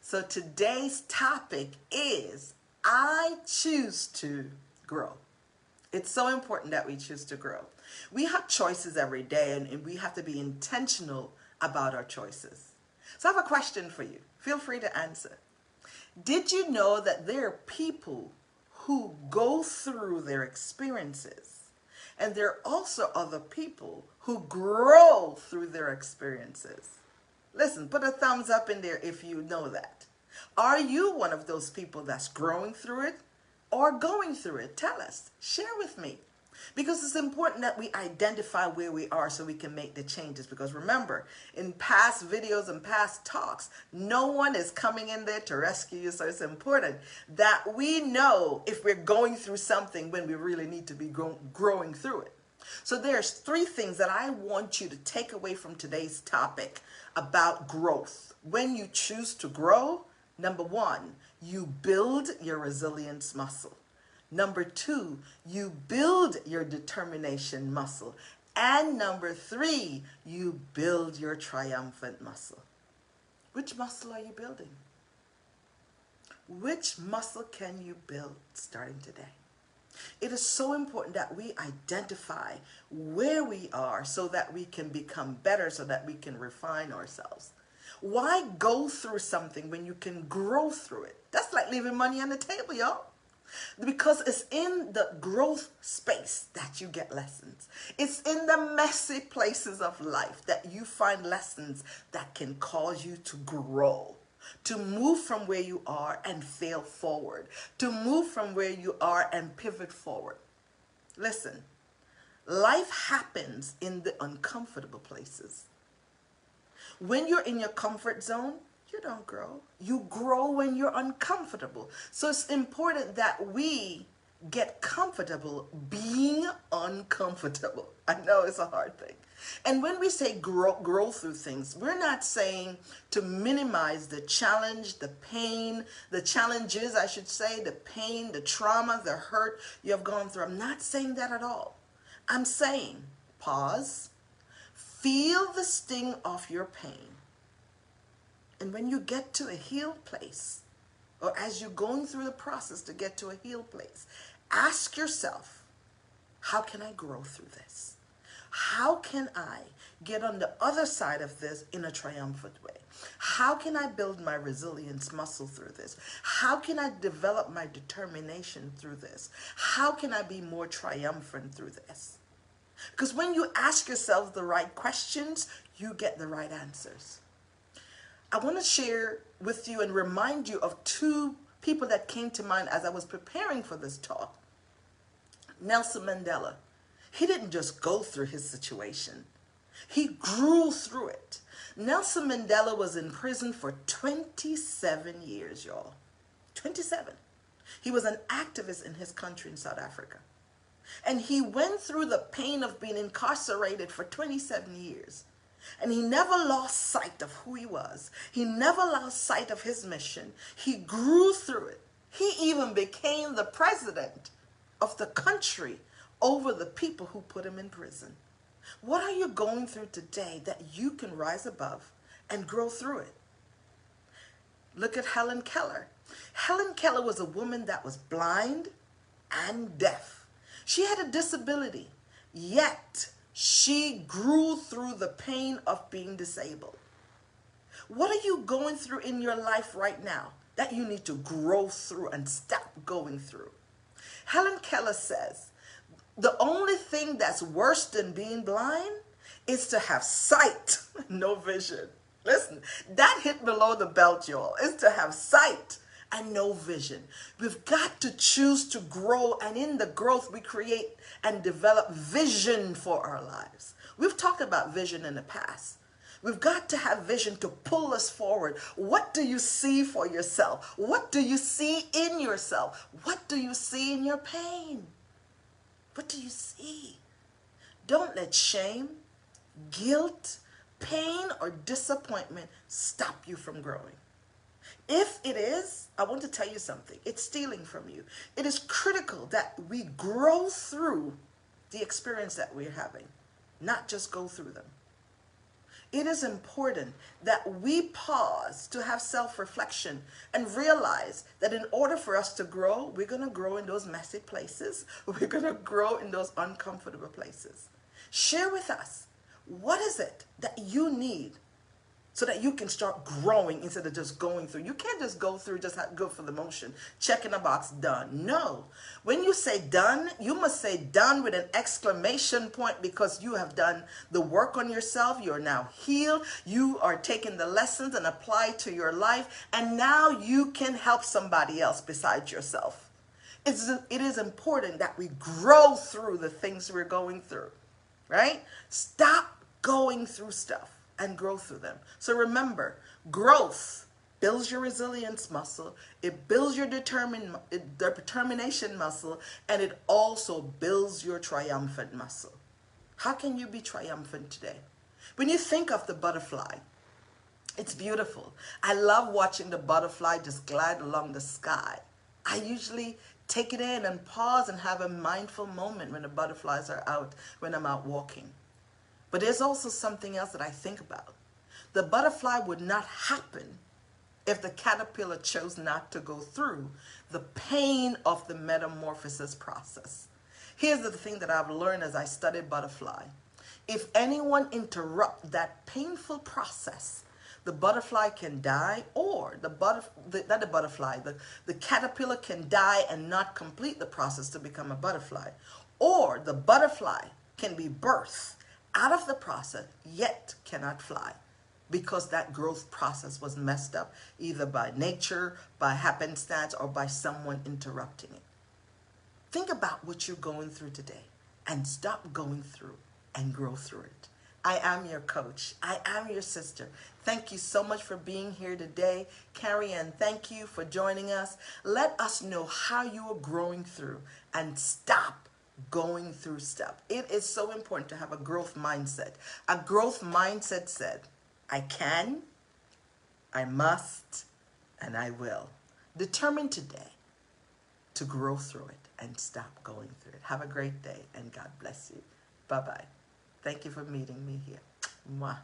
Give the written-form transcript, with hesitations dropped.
So today's topic is I choose to grow. It's so important that we choose to grow. We have choices every day, and we have to be intentional about our choices. So I have a question for you. Feel free to answer. Did you know that there are people who go through their experiences, and there are also other people who grow through their experiences? Listen, put a thumbs up in there if you know that. Are you one of those people that's growing through it or going through it? Tell us. Share with me. Because it's important that we identify where we are so we can make the changes. Because remember, in past videos and past talks, no one is coming in there to rescue you. So it's important that we know if we're going through something when we really need to be growing through it. So there's 3 things that I want you to take away from today's topic about growth. When you choose to grow, number 1, you build your resilience muscle. Number 2, you build your determination muscle. And number 3, you build your triumphant muscle. Which muscle are you building? Which muscle can you build starting today? It is so important that we identify where we are so that we can become better, so that we can refine ourselves. Why go through something when you can grow through it? That's like leaving money on the table, y'all. Because it's in the growth space that you get lessons. It's in the messy places of life that you find lessons that can cause you to grow, to move from where you are and fail forward, to move from where you are and pivot forward. Listen, life happens in the uncomfortable places. When you're in your comfort zone, you don't grow. You grow when you're uncomfortable. So it's important that we get comfortable being uncomfortable. I know it's a hard thing. And when we say grow through things, we're not saying to minimize the challenge, the pain, the challenges, I should say, the pain, the trauma, the hurt you have gone through. I'm not saying that at all. I'm saying pause, feel the sting of your pain. And when you get to a healed place, or as you're going through the process to get to a healed place, ask yourself, how can I grow through this? How can I get on the other side of this in a triumphant way? How can I build my resilience muscle through this? How can I develop my determination through this? How can I be more triumphant through this? Because when you ask yourself the right questions, you get the right answers. I want to share with you and remind you of 2 people that came to mind as I was preparing for this talk. Nelson Mandela. He didn't just go through his situation. He grew through it. Nelson Mandela was in prison for 27 years, y'all. 27. He was an activist in his country in South Africa. And he went through the pain of being incarcerated for 27 years. And he never lost sight of who he was. He never lost sight of his mission. He grew through it. He even became the president of the country over the people who put him in prison. What are you going through today that you can rise above and grow through it? Look at Helen Keller. Helen Keller was a woman that was blind and deaf. She had a disability, yet she grew through the pain of being disabled. What are you going through in your life right now that you need to grow through and stop going through? Helen Keller says, the only thing that's worse than being blind is to have sight, no vision. Listen, that hit below the belt, y'all. It's to have sight and no vision. We've got to choose to grow, and in the growth we create and develop vision for our lives. We've talked about vision in the past. We've got to have vision to pull us forward. What do you see for yourself? What do you see in yourself? What do you see in your pain? What do you see? Don't let shame, guilt, pain, or disappointment stop you from growing. If it is, I want to tell you something. It's stealing from you. It is critical that we grow through the experience that we're having, not just go through them. it is important that we pause to have self-reflection and realize that in order for us to grow, we're going to grow in those messy places. We're going to grow in those uncomfortable places. Share with us, what is it that you need so that you can start growing instead of just going through? You can't just go through, just go for the motion, checking a box, done. No. When you say done, you must say done with an exclamation point, because you have done the work on yourself. You're now healed. You are taking the lessons and apply to your life. And now you can help somebody else besides yourself. It is important that we grow through the things we're going through, right? Stop going through stuff and grow through them. So remember, growth builds your resilience muscle, it builds your determination muscle, and it also builds your triumphant muscle. How can you be triumphant today? When you think of the butterfly, it's beautiful. I love watching the butterfly just glide along the sky. I usually take it in and pause and have a mindful moment when the butterflies are out, when I'm out walking. But there's also something else that I think about. The butterfly would not happen if the caterpillar chose not to go through the pain of the metamorphosis process. Here's the thing that I've learned as I studied butterfly. If anyone interrupts that painful process, the butterfly can die, or the caterpillar can die and not complete the process to become a butterfly, or the butterfly can be birthed out of the process, yet cannot fly, because that growth process was messed up, either by nature, by happenstance, or by someone interrupting it. Think about what you're going through today and stop going through and grow through it. I am your coach. I am your sister. Thank you so much for being here today. Carrie Ann, thank you for joining us. Let us know how you are growing through, and stop going through stuff. It is so important to have a growth mindset. A growth mindset said, I can, I must, and I will. Determine today to grow through it and stop going through it. Have a great day, and God bless you. Bye-bye. Thank you for meeting me here. Mwah.